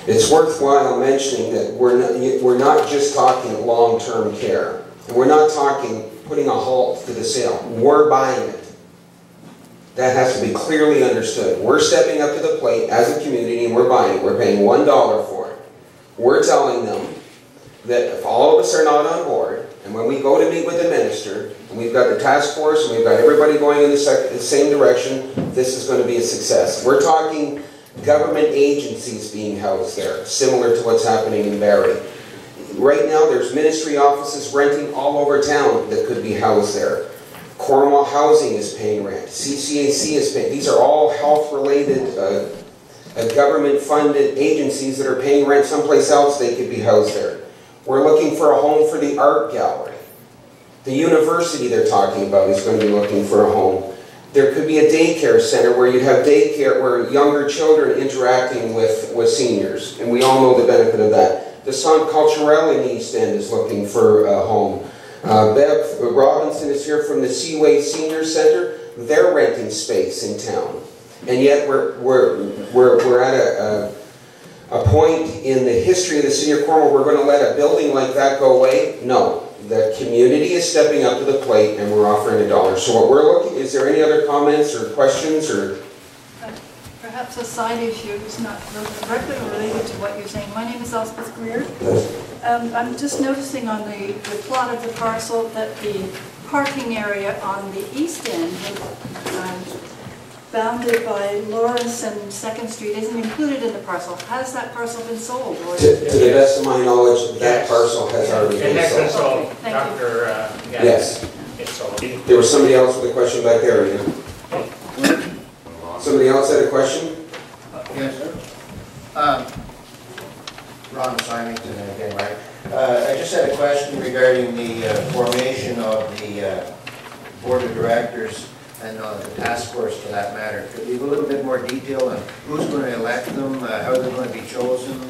It's worthwhile mentioning that we're not just talking long-term care. And we're not talking putting a halt to the sale. We're buying it. That has to be clearly understood. We're stepping up to the plate as a community and we're buying it. We're paying $1 for it. We're telling them that if all of us are not on board, and when we go to meet with the minister, and we've got the task force, and we've got everybody going in the same direction, this is going to be a success. We're talking government agencies being housed there, similar to what's happening in Barrie. Right now, there's ministry offices renting all over town that could be housed there. Cornwall Housing is paying rent. CCAC is paying. These are all health-related, government-funded agencies that are paying rent someplace else. They could be housed there. We're looking for a home for the art gallery. The university they're talking about is going to be looking for a home. There could be a daycare center where you'd have daycare, where younger children interacting with seniors, and we all know the benefit of that. The Centre Culturel in the East End is looking for a home. Bev Robinson is here from the Seaway Senior Center. They're renting space in town, and yet we're at a point in the history of the city of Cornwall. We're going to let a building like that go away? No. The community is stepping up to the plate, and we're offering $1. So what we're looking, is there any other comments or questions or? Perhaps a side issue is not directly related to what you're saying. My name is Elspeth Greer. I'm just noticing on the plot of the parcel that the parking area on the east end, bounded by Lawrence and 2nd Street, isn't included in the parcel. Has that parcel been sold? Or to the best of my knowledge, that parcel has already been sold. Okay, thank you. Yes. There was somebody else with a question back there. Yeah. Somebody else had a question? Yes, sir. Ron Symington again, right? I just had a question regarding the formation of the board of directors and the task force, for that matter. Could you give a little bit more detail on who's going to elect them, how they're going to be chosen?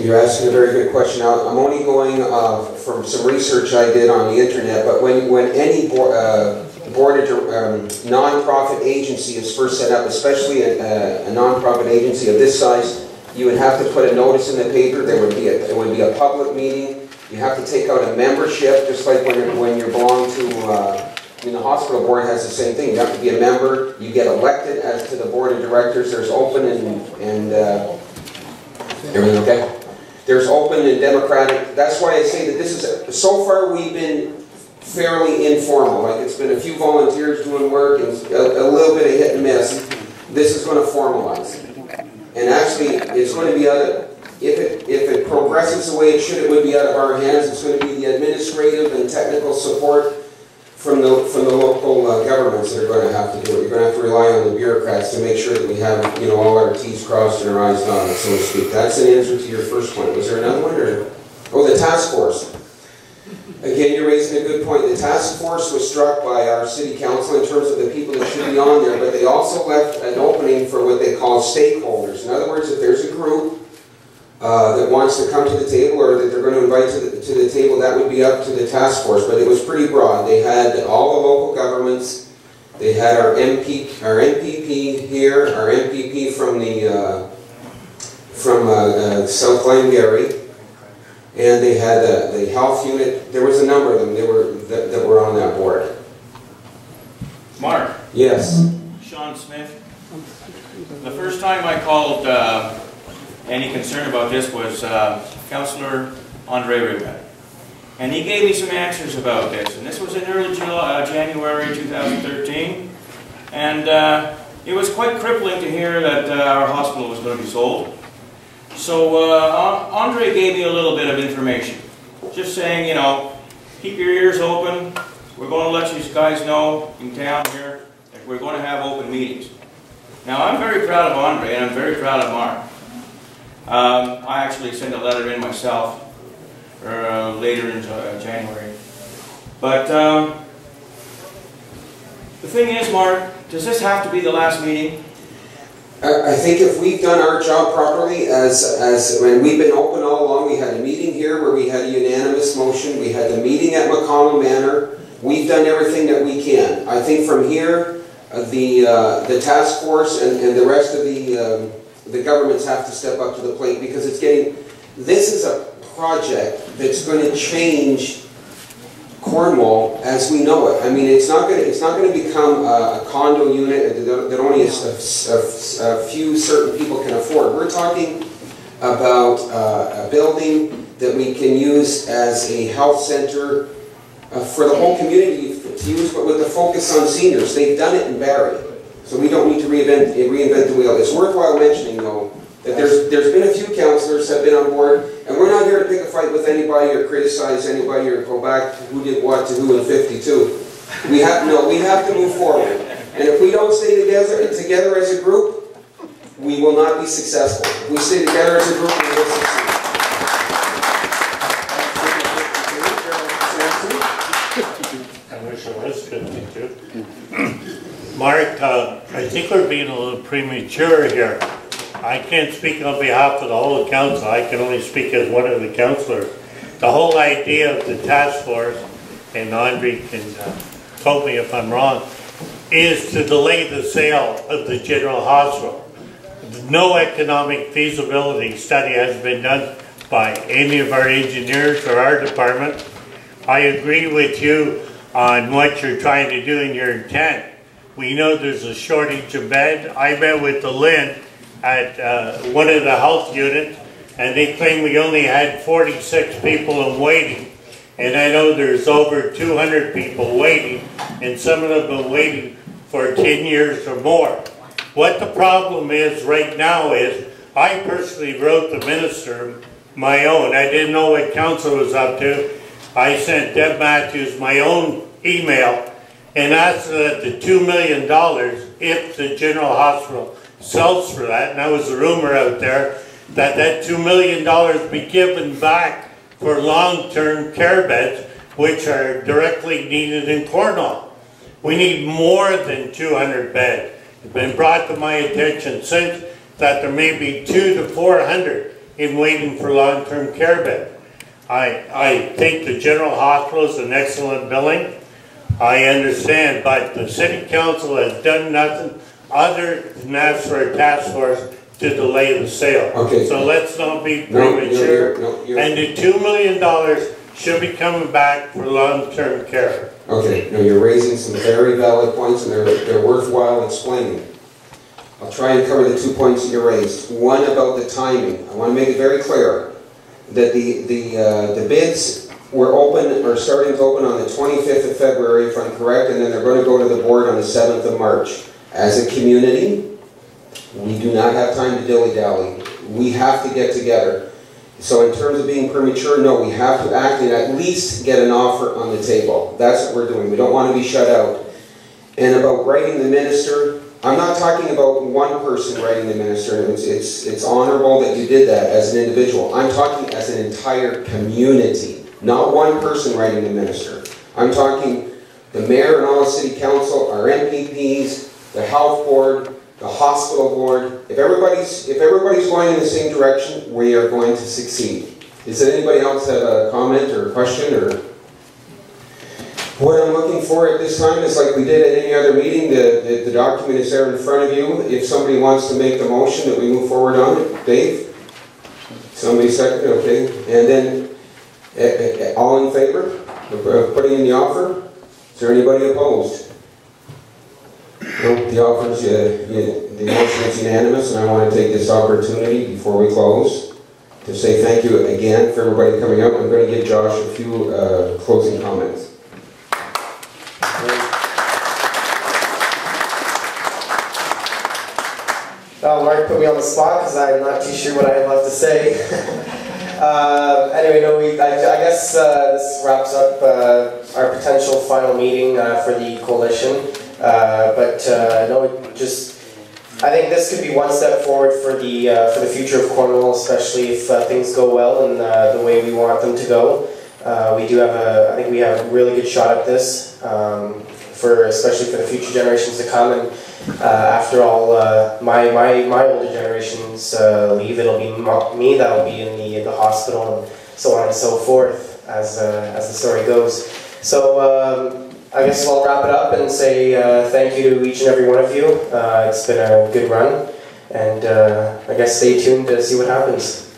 You're asking a very good question. Now, I'm only going from some research I did on the internet, but when any non-profit agency is first set up, especially a non-profit agency of this size, you would have to put a notice in the paper. It would be a public meeting. You have to take out a membership, just like when you belong to. The hospital board has the same thing. You have to be a member. You get elected as to the board of directors. There's open and everything okay? There's open and democratic. That's why I say that this is, so far we've been fairly informal. Like, it's been a few volunteers doing work and a little bit of hit and miss. This is going to formalize it. And actually, it's going to be out of, if it progresses the way it should, it would be out of our hands. It's going to be the administrative and technical support from the local governments that are going to have to do it. You're going to have to rely on the bureaucrats to make sure that we have, all our T's crossed and our I's dotted, so to speak. That's an answer to your first point. Was there another one? Or? Oh, the task force. Again, you're raising a good point. The task force was struck by our city council in terms of the people that should be on there, but they also left an opening for what they call stakeholders. In other words, if there's a group that wants to come to the table, or that they're going to invite to the table, that would be up to the task force. But it was pretty broad. They had all the local governments. They had our MPP here, our MPP from South Glengarry, and they had the health unit. There was a number of them that were on that board. Mark. Yes. Sean Smith. The first time I called any concern about this was Councillor Andre Ribet. And he gave me some answers about this. And this was in early January 2013. And it was quite crippling to hear that our hospital was going to be sold. So Andre gave me a little bit of information. Just saying, keep your ears open. We're going to let you guys know in town here that we're going to have open meetings. Now, I'm very proud of Andre, and I'm very proud of Mark. I actually sent a letter in myself later in January. But the thing is, Mark, does this have to be the last meeting? I think if we've done our job properly, when we've been open all along, we had a meeting here where we had a unanimous motion. We had the meeting at McConnell Manor. We've done everything that we can. I think from here, the task force and the rest of the governments have to step up to the plate because this is a project that's going to change Cornwall as we know it. I mean, it's not going to become a condo unit that only a few certain people can afford. We're talking about a building that we can use as a health center for the whole community to use, but with the focus on seniors. They've done it in Barrie, so we don't need to reinvent the wheel. It's worthwhile mentioning, though, that there's been a few councillors that have been on board, and we're not here to pick a fight with anybody or criticize anybody or go back to who did what to who in 52. We have to move forward, and if we don't stay together as a group, we will not be successful. If we stay together as a group, we will succeed. I wish it was 52. Mark, I think we're being a little premature here. I can't speak on behalf of the whole council. I can only speak as one of the councillors. The whole idea of the task force, and Andre can quote me if I'm wrong, is to delay the sale of the general hospital. No economic feasibility study has been done by any of our engineers or our department. I agree with you on what you're trying to do in your intent. We know there's a shortage of bed. I met with the Lynn at one of the health units, and they claim we only had 46 people in waiting. And I know there's over 200 people waiting, and some of them have been waiting for 10 years or more. What the problem is right now is, I personally wrote the minister my own. I didn't know what council was up to. I sent Deb Matthews my own email and asked that the $2 million, if the general hospital sells for that, and that was a rumor out there, that $2 million be given back for long-term care beds, which are directly needed in Cornwall. We need more than 200 beds. It's been brought to my attention since that there may be 200 to 400 in waiting for long-term care beds. I think the general hospital is an excellent building. I understand, but the city council has done nothing other than ask for a task force to delay the sale. Okay. So let's not be premature. And the $2 million should be coming back for long-term care. Okay, now you're raising some very valid points, and they're worthwhile explaining. I'll try and cover the 2 points that you raised. One about the timing. I want to make it very clear that the bids were open, or starting to open on the 25th of February, if I'm correct, and then they're going to go to the board on the 7th of March. As a community, we do not have time to dilly-dally. We have to get together. So in terms of being premature, no, we have to act and at least get an offer on the table. That's what we're doing. We don't want to be shut out. And about writing the minister, I'm not talking about one person writing the minister. It's honorable that you did that as an individual. I'm talking as an entire community, not one person writing the minister. I'm talking the mayor and all the city council, our MPPs, the health board, the hospital board. If everybody's going in the same direction, we are going to succeed. Does anybody else have a comment or a question? Or what I'm looking for at this time is, like we did at any other meeting, the document is there in front of you. If somebody wants to make the motion that we move forward on it, Dave? Somebody second, okay. And then, all in favor of putting in the offer? Is there anybody opposed? No, the offer is, the motion is unanimous, and I want to take this opportunity before we close to say thank you again for everybody coming up. I'm going to give Josh a few closing comments. Mark put me on the spot because I'm not too sure what I have left to say. Anyway, no, I guess this wraps up our potential final meeting for the coalition. No, just I think this could be one step forward for the future of Cornwall, especially if things go well and the way we want them to go. We do have I think we have a really good shot at this, especially for the future generations to come. And after all, my older generations leave, it'll be me that'll be in the hospital and so on and so forth as the story goes. So. I guess I'll wrap it up and say thank you to each and every one of you. It's been a good run. And I guess stay tuned to see what happens.